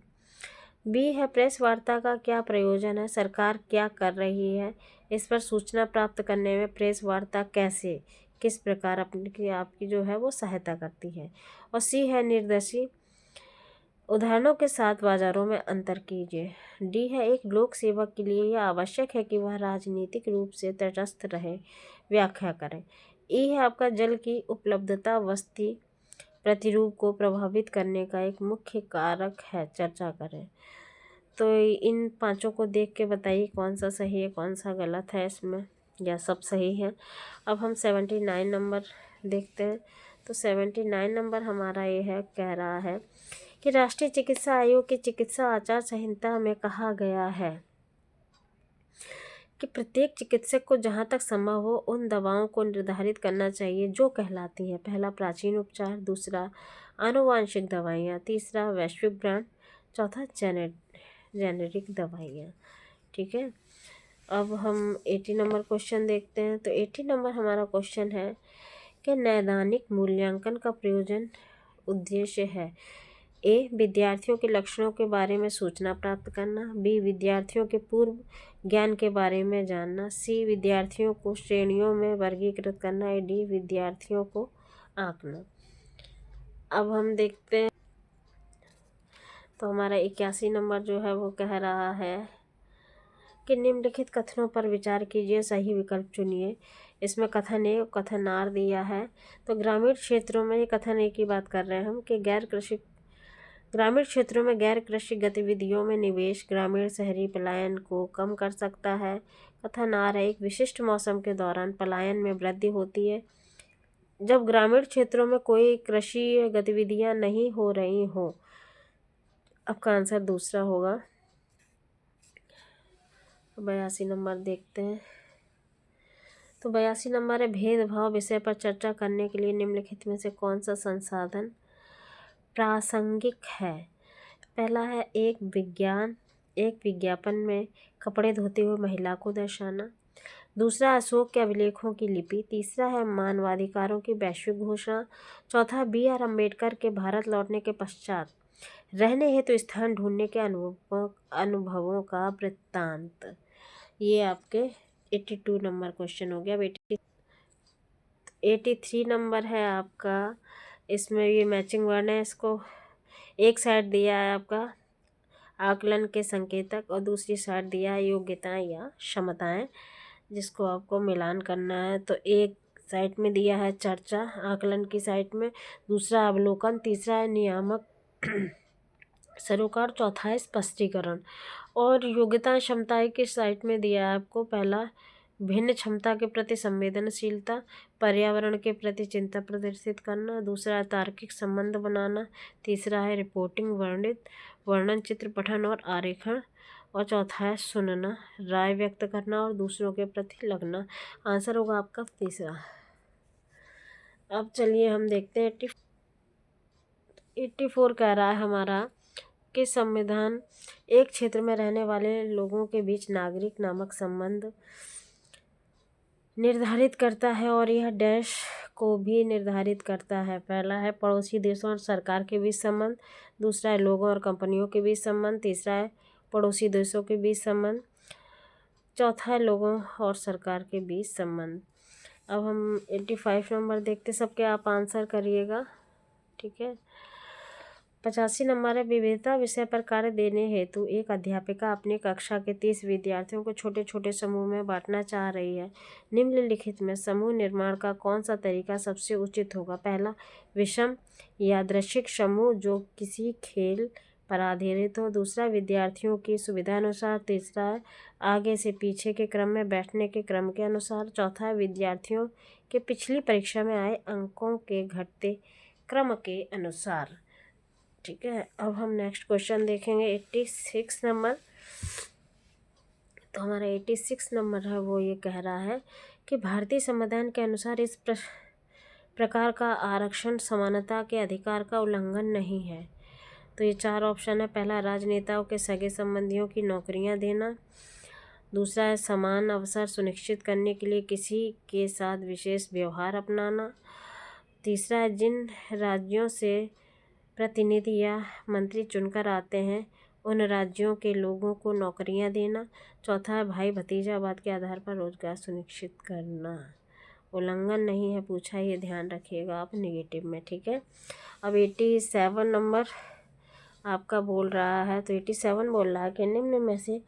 Speaker 1: बी है प्रेस वार्ता का क्या प्रयोजन है, सरकार क्या कर रही है, इस पर सूचना प्राप्त करने में प्रेस वार्ता कैसे किस प्रकार अपनी आपकी जो है वो सहायता करती है। और सी है निर्देशी, उदाहरणों के साथ बाजारों में अंतर कीजिए। डी है एक लोक सेवक के लिए यह आवश्यक है कि वह राजनीतिक रूप से तटस्थ रहे, व्याख्या करें। ई है आपका जल की उपलब्धता वस्ती प्रतिरूप को प्रभावित करने का एक मुख्य कारक है, चर्चा करें। तो इन पांचों को देख के बताइए कौन सा सही है कौन सा गलत है, इसमें या सब सही है। अब हम 79 नंबर देखते हैं। तो 79 नंबर हमारा ये है, कह रहा है कि राष्ट्रीय चिकित्सा आयोग की चिकित्सा आचार संहिता में कहा गया है कि प्रत्येक चिकित्सक को जहाँ तक संभव हो उन दवाओं को निर्धारित करना चाहिए जो कहलाती हैं, पहला प्राचीन उपचार, दूसरा आनुवांशिक दवाइयाँ, तीसरा वैश्विक ब्रांड, चौथा जेनेरिक दवाइयाँ। ठीक है, अब हम 80 नंबर क्वेश्चन देखते हैं। तो 80 नंबर हमारा क्वेश्चन है कि नैदानिक मूल्यांकन का प्रयोजन उद्देश्य है। ए विद्यार्थियों के लक्षणों के बारे में सूचना प्राप्त करना, बी विद्यार्थियों के पूर्व ज्ञान के बारे में जानना, सी विद्यार्थियों को श्रेणियों में वर्गीकृत करना, डी विद्यार्थियों को आंकना। अब हम देखते हैं। तो हमारा 81 नंबर जो है वो कह रहा है कि निम्नलिखित कथनों पर विचार कीजिए, सही विकल्प चुनिए। इसमें कथन ए और कथन आर दिया है। तो ग्रामीण क्षेत्रों में, ये कथन ए की बात कर रहे हैं हम, कि ग्रामीण क्षेत्रों में गैर कृषि गतिविधियों में निवेश ग्रामीण शहरी पलायन को कम कर सकता है। कथन आ रहा है एक विशिष्ट मौसम के दौरान पलायन में वृद्धि होती है जब ग्रामीण क्षेत्रों में कोई कृषि गतिविधियां नहीं हो रही हो। आपका आंसर दूसरा होगा। 82 नंबर देखते हैं। तो 82 नंबर है भेदभाव विषय पर चर्चा करने के लिए निम्नलिखित में से कौन सा संसाधन प्रासंगिक है। पहला है एक विज्ञापन में कपड़े धोते हुए महिला को दर्शाना, दूसरा अशोक के अभिलेखों की लिपि, तीसरा है मानवाधिकारों की वैश्विक घोषणा, चौथा BR अम्बेडकर के भारत लौटने के पश्चात रहने हेतु स्थान ढूंढने के अनुभवों का वृत्तांत। ये आपके 82 नंबर क्वेश्चन हो गया। 83 नंबर है आपका, इसमें ये मैचिंग वर्ड है। इसको एक साइड दिया है आपका आकलन के संकेतक और दूसरी साइड दिया है योग्यताएं या क्षमताएं, जिसको आपको मिलान करना है। तो एक साइड में दिया है चर्चा आकलन की साइड में, दूसरा अवलोकन, तीसरा है नियामक सरोकार, चौथा है स्पष्टीकरण। और योग्यताएं क्षमताएं की साइड में दिया है आपको, पहला भिन्न क्षमता के प्रति संवेदनशीलता, पर्यावरण के प्रति चिंता प्रदर्शित करना, दूसरा तार्किक संबंध बनाना, तीसरा है रिपोर्टिंग वर्णन चित्र पठन और आरेखन, और चौथा है सुनना राय व्यक्त करना और दूसरों के प्रति लगना। आंसर होगा आपका तीसरा। अब चलिए हम देखते हैं 84 कह रहा है हमारा कि संविधान एक क्षेत्र में रहने वाले लोगों के बीच नागरिक नामक संबंध निर्धारित करता है और यह डैश को भी निर्धारित करता है। पहला है पड़ोसी देशों और सरकार के बीच संबंध, दूसरा है लोगों और कंपनियों के बीच संबंध, तीसरा है पड़ोसी देशों के बीच संबंध, चौथा है लोगों और सरकार के बीच संबंध। अब हम 85 नंबर देखते, सबके आप आंसर करिएगा। ठीक है। 85 नंबर है विविधता विषय पर कार्य देने हेतु एक अध्यापिका अपनी कक्षा के 30 विद्यार्थियों को छोटे छोटे समूह में बांटना चाह रही है। निम्नलिखित में समूह निर्माण का कौन सा तरीका सबसे उचित होगा। पहला विषम यादृच्छिक समूह जो किसी खेल पर आधारित हो, दूसरा विद्यार्थियों की सुविधा अनुसार, तीसरा है आगे से पीछे के क्रम में बैठने के क्रम के अनुसार, चौथा है विद्यार्थियों के पिछली परीक्षा में आए अंकों के घटते क्रम के अनुसार। ठीक है। अब हम नेक्स्ट क्वेश्चन देखेंगे 86 नंबर। तो हमारा 86 नंबर है वो ये कह रहा है कि भारतीय संविधान के अनुसार इस प्रकार का आरक्षण समानता के अधिकार का उल्लंघन नहीं है। तो ये 4 ऑप्शन है। पहला राजनेताओं के सगे संबंधियों की नौकरियां देना, दूसरा है समान अवसर सुनिश्चित करने के लिए किसी के साथ विशेष व्यवहार अपनाना, तीसरा है जिन राज्यों से प्रतिनिधि या मंत्री चुनकर आते हैं, उन राज्यों के लोगों को नौकरियां देना। चौथा है भाई भतीजावाद के आधार पर रोजगार सुनिश्चित करना। उल्लंघन नहीं है पूछा, ये ध्यान रखिएगा आप नेगेटिव में, ठीक है। अब 87 नंबर आपका बोल रहा है, तो 87 बोल रहा है कि निम्न में से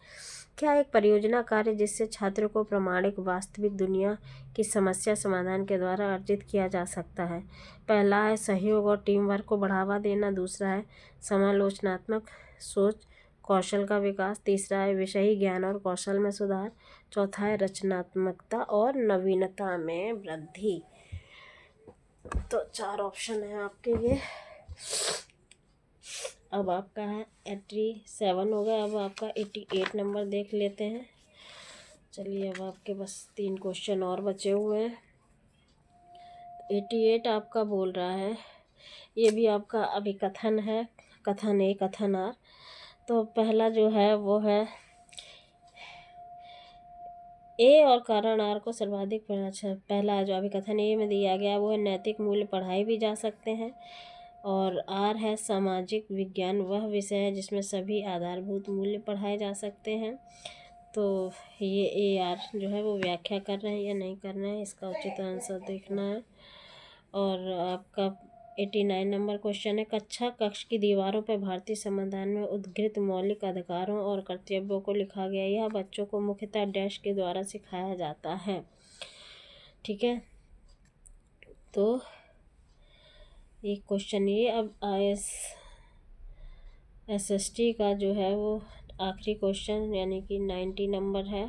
Speaker 1: क्या एक परियोजना कार्य जिससे छात्र को प्रामाणिक वास्तविक दुनिया की समस्या समाधान के द्वारा अर्जित किया जा सकता है। पहला है सहयोग और टीम वर्क को बढ़ावा देना, दूसरा है समालोचनात्मक सोच कौशल का विकास, तीसरा है विषयी ज्ञान और कौशल में सुधार, चौथा है रचनात्मकता और नवीनता में वृद्धि। तो 4 ऑप्शन है आपके ये। अब आपका है 87 हो गया। अब आपका 88 नंबर देख लेते हैं। चलिए अब आपके बस 3 क्वेश्चन और बचे हुए हैं। 88 आपका बोल रहा है, ये भी आपका अभिकथन है, कथन ए कथन आर। तो पहला जो है वो है ए और कारण आर को सर्वाधिक अच्छा। पहला जो अभिकथन ए में दिया गया वो है नैतिक मूल्य पढ़ाए भी जा सकते हैं, और आर है सामाजिक विज्ञान वह विषय है जिसमें सभी आधारभूत मूल्य पढ़ाए जा सकते हैं। तो ये ए आर जो है वो व्याख्या कर रहे हैं या नहीं कर रहे हैं, इसका उचित आंसर देखना है। और आपका 89 नंबर क्वेश्चन है, कक्षा कक्ष की दीवारों पर भारतीय संविधान में उद्धृत मौलिक अधिकारों और कर्तव्यों को लिखा गया। यह बच्चों को मुख्यतः डैश के द्वारा सिखाया जाता है, ठीक है। तो एक क्वेश्चन ये। अब SST का जो है वो आखिरी क्वेश्चन यानी कि 90 नंबर है,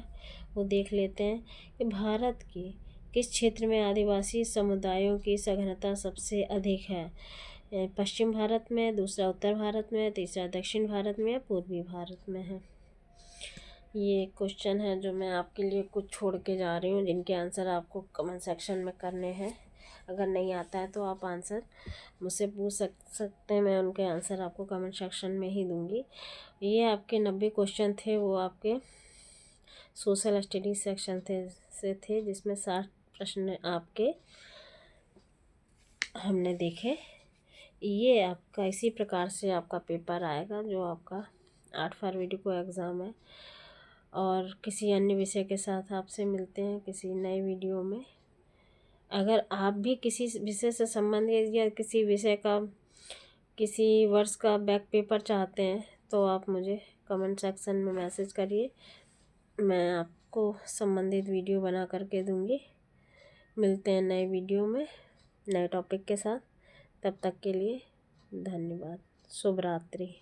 Speaker 1: वो देख लेते हैं कि भारत की किस क्षेत्र में आदिवासी समुदायों की सघनता सबसे अधिक है। पश्चिम भारत में, दूसरा उत्तर भारत में, तीसरा दक्षिण भारत में या पूर्वी भारत में है। ये क्वेश्चन है जो मैं आपके लिए कुछ छोड़ के जा रही हूँ, जिनके आंसर आपको कमेंट सेक्शन में करने हैं। अगर नहीं आता है तो आप आंसर मुझसे पूछ सकते हैं, मैं उनके आंसर आपको कमेंट सेक्शन में ही दूंगी। ये आपके 90 क्वेश्चन थे, वो आपके सोशल स्टडीज सेक्शन थे जिसमें 60 प्रश्न आपके हमने देखे। ये आपका इसी प्रकार से आपका पेपर आएगा जो आपका 8 फरवरी को एग्ज़ाम है। और किसी अन्य विषय के साथ आपसे मिलते हैं किसी नए वीडियो में। अगर आप भी किसी विषय से संबंधित या किसी विषय का किसी वर्ष का बैक पेपर चाहते हैं तो आप मुझे कमेंट सेक्शन में मैसेज करिए, मैं आपको संबंधित वीडियो बना करके दूंगी। मिलते हैं नए वीडियो में नए टॉपिक के साथ, तब तक के लिए धन्यवाद। शुभ रात्रि।